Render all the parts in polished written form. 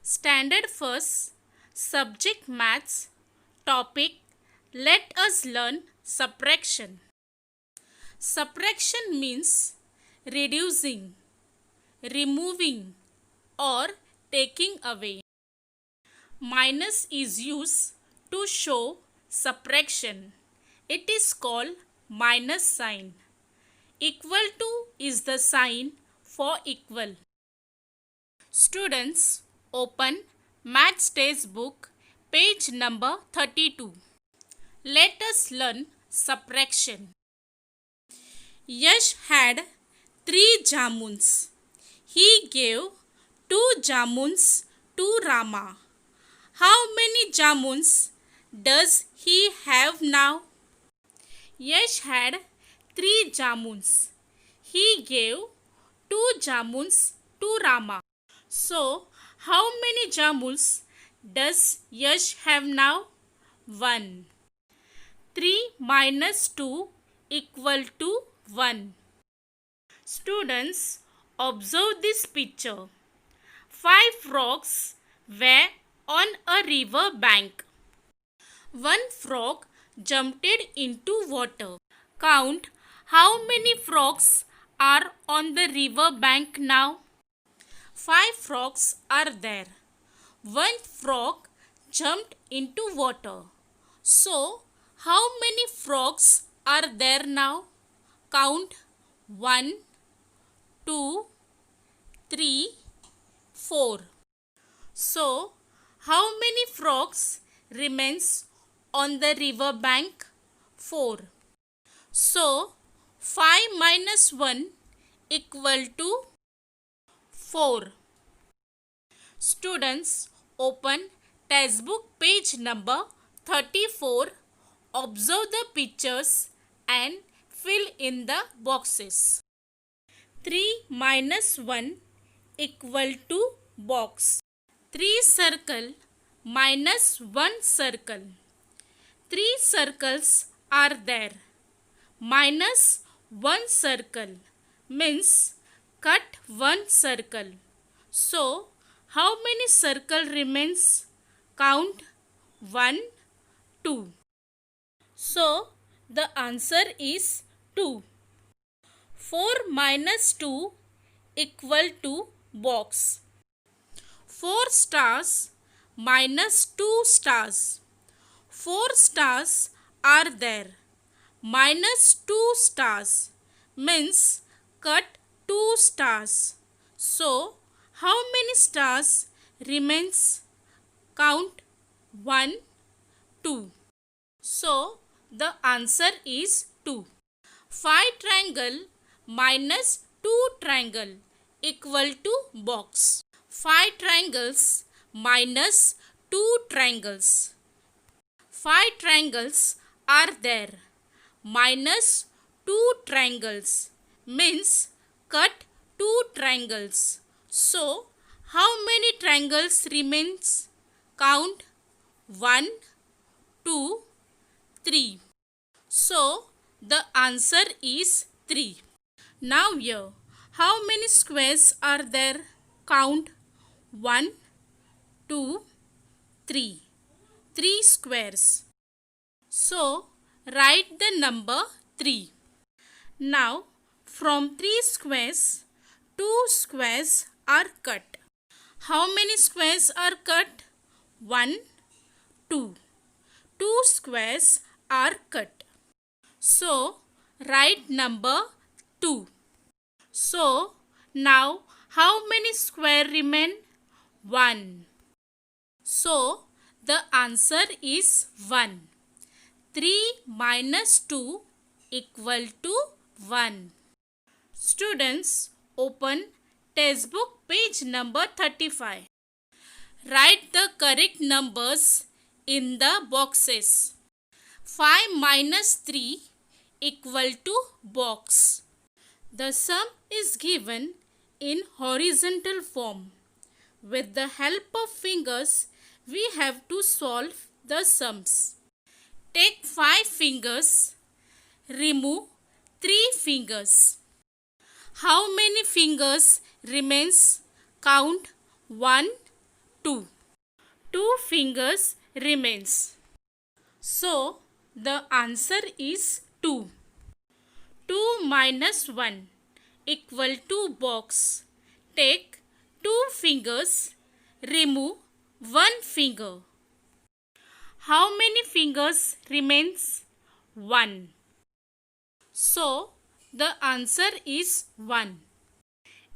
Standard First, Subject Maths, Topic Let us learn subtraction. Subtraction means reducing, removing, or taking away. Minus is used to show subtraction. It is called minus sign. Equal to is the sign for equal. Students, open Maths textbook, page number 32. Let us learn subtraction. Yash had 3 jamuns. He gave 2 jamuns to Rama. How many jamuns does he have now? Yash had 3 jamuns. He gave 2 jamuns to Rama. So, how many jamuns does Yash have now? 1. 3 minus 2 equal to 1. Students, observe this picture. 5 frogs were on a river bank. One frog jumped into water. Count how many frogs are on the river bank now. 5 frogs are there. One frog jumped into water. So, how many frogs are there now? Count 1, 2, 3, 4. So, how many frogs remains on the river bank? 4. So, 5 minus 1 equal to 4. Students, open textbook page number 34. Observe the pictures and fill in the boxes. 3 minus 1 equal to box. 3 circle minus 1 circle. 3 circles are there. Minus 1 circle means cut 1 circle. So, how many circle remains? Count 1, 2. So, the answer is 2. 4 minus 2 equal to box. 4 stars minus 2 stars. 4 stars are there. Minus 2 stars means cut 2 stars. So, how many stars remains? Count 1, 2. So, the answer is 2. 5 triangle minus 2 triangle equal to box. 5 triangles minus 2 triangles. 5 triangles are there. Minus 2 triangles means cut 2 triangles. So, how many triangles remains? Count 1, 2, 3. So, the answer is 3. Now here, how many squares are there? Count 1, 2, 3. 3 squares. So, write the number 3. Now, from 3 squares, 2 squares are cut. How many squares are cut? 1, 2. 2 squares are cut. So, write number 2. So, now how many square remain? 1. So, the answer is 1. 3 minus 2 equal to 1. Students, open textbook page number 35. Write the correct numbers in the boxes. 5 minus 3 equal to box. The sum is given in horizontal form. With the help of fingers, we have to solve the sums. Take 5 fingers, remove 3 fingers. How many fingers remains? Count 1, 2. 2 fingers remains. So the answer is 2. 2 minus 1 equal to box. Take 2 fingers, remove 1 finger. How many fingers remains? 1. So the answer is 1.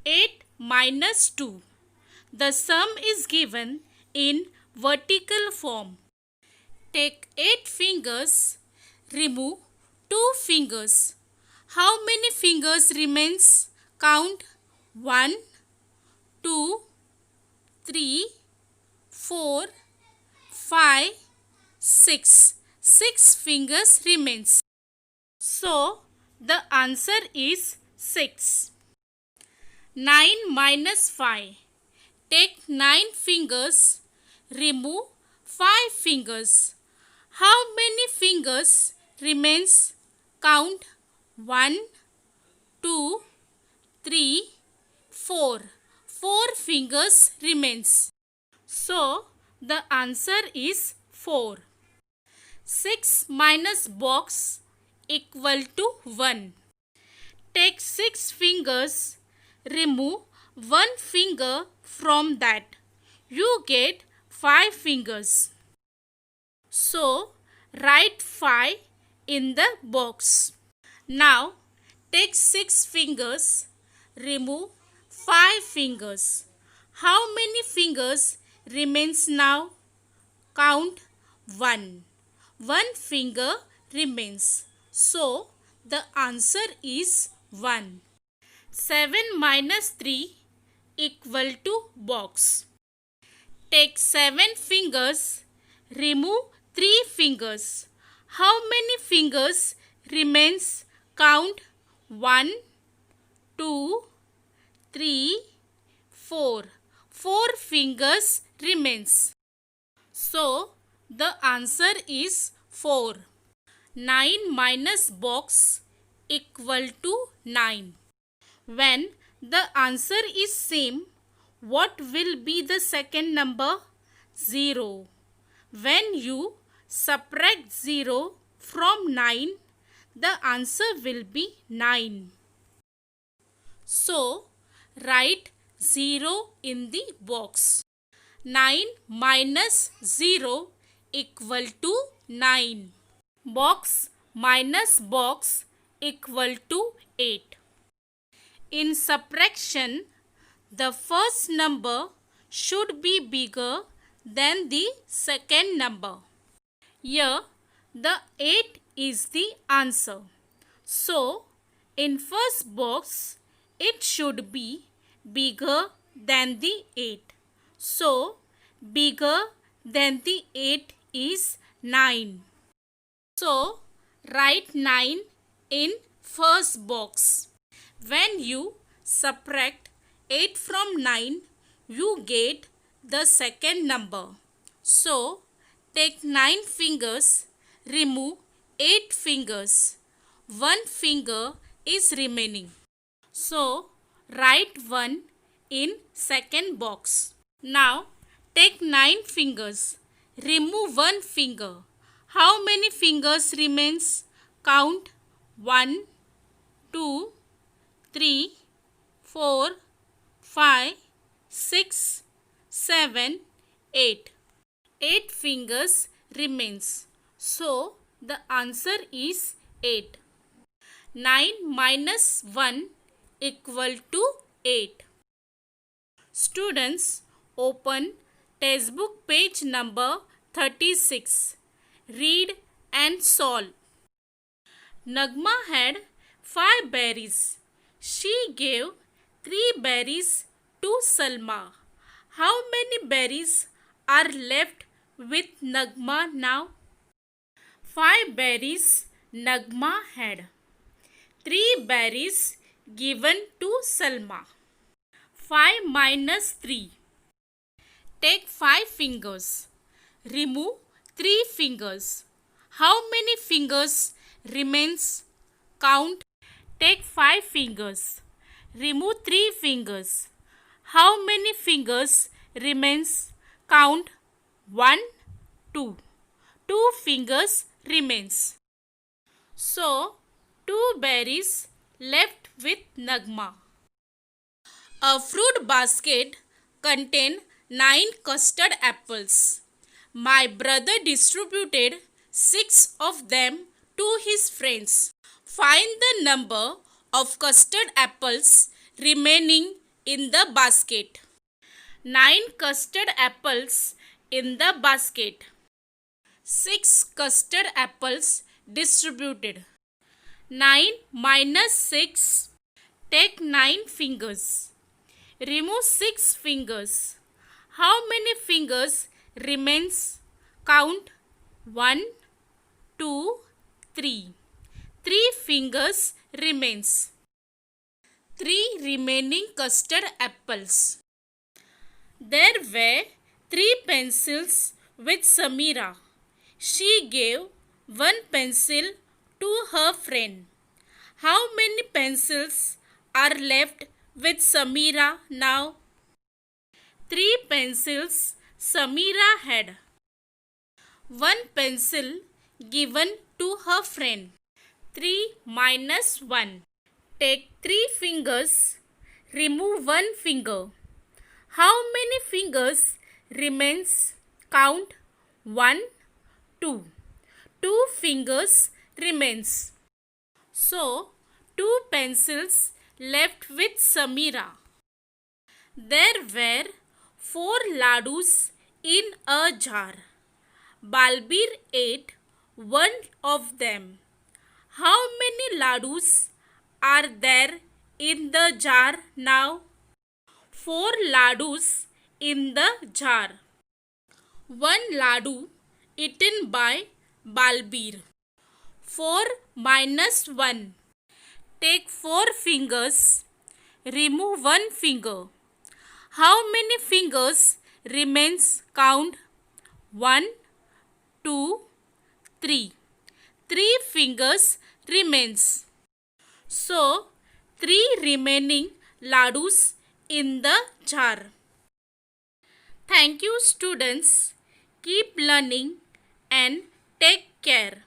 8 minus 2. The sum is given in vertical form. Take 8 fingers, remove 2 fingers. How many fingers remains? Count 1, 2, 3, 4, 5, 6. 6 fingers remains. So the answer is 6. 9 minus 5. Take 9 fingers, remove 5 fingers. How many fingers remains? Count 1, 2, 3, 4. 4 fingers remains. So the answer is 4. 6 minus box equal to 1. Take 6 fingers, remove 1 finger from that. You get 5 fingers. So write 5 in the box. Now take 6 fingers, remove 5 fingers. How many fingers remains now? Count 1. 1 finger remains. So the answer is 1. 7 minus 3 equal to box. Take 7 fingers, remove 3 fingers. How many fingers remains? Count 1, 2, 3, 4. 4 fingers remains. So the answer is 4. 9 minus box equal to 9. When the answer is same, what will be the second number? 0. When you subtract 0 from 9, the answer will be 9. So write 0 in the box. 9 minus 0 equal to 9. Box minus box equal to 8. In subtraction, the first number should be bigger than the second number. Here, the 8 is the answer. So, in first box, it should be bigger than the 8. So, bigger than the 8 is 9. So, write 9 in first box. When you subtract 8 from 9, you get the second number. So, take 9 fingers, remove 8 fingers. 1 finger is remaining. So, write 1 in second box. Now, take 9 fingers, remove 1 finger. How many fingers remains? Count 1, 2, 3, 4, 5, 6, 7, 8. 8 fingers remains. So the answer is 8. 9 minus 1 equal to 8. Students, open textbook page number 36. Read and solve. Nagma had 5 berries. She gave 3 berries to Salma. How many berries are left with Nagma now? 5 berries Nagma had. 3 berries given to Salma. 5 minus 3. Take 5 fingers. Remove 3 fingers. How many fingers remains? Count. Take 5 fingers. Remove 3 fingers. How many fingers remains? Count 1, 2. 2 fingers remains. So, 2 berries left with Nagma. A fruit basket contained 9 custard apples. My brother distributed 6 of them to his friends. Find the number of custard apples remaining in the basket. 9 custard apples in the basket. 6 custard apples distributed. 9 minus 6. Take 9 fingers. Remove 6 fingers. How many fingers remains? Count 1, 2, 3. 3 fingers remains. 3 remaining custard apples. There were 3 pencils with Samira. She gave 1 pencil to her friend. How many pencils are left with Samira now? 3 pencils Samira had. 1 pencil given to her friend. 3 minus 1. Take 3 fingers. Remove 1 finger. How many fingers remains? Count 1, 2. 2 fingers remains. So, 2 pencils left with Samira. There were 4 ladus in a jar. Balbir ate 1 of them. How many ladus are there in the jar now? 4 ladus in the jar. 1 ladu eaten by Balbir. 4 minus 1. Take 4 fingers. Remove 1 finger. How many fingers remains? Count 1, 2, 3. 3 fingers remains. So, 3 remaining ladus in the jar. Thank you, students. Keep learning and take care.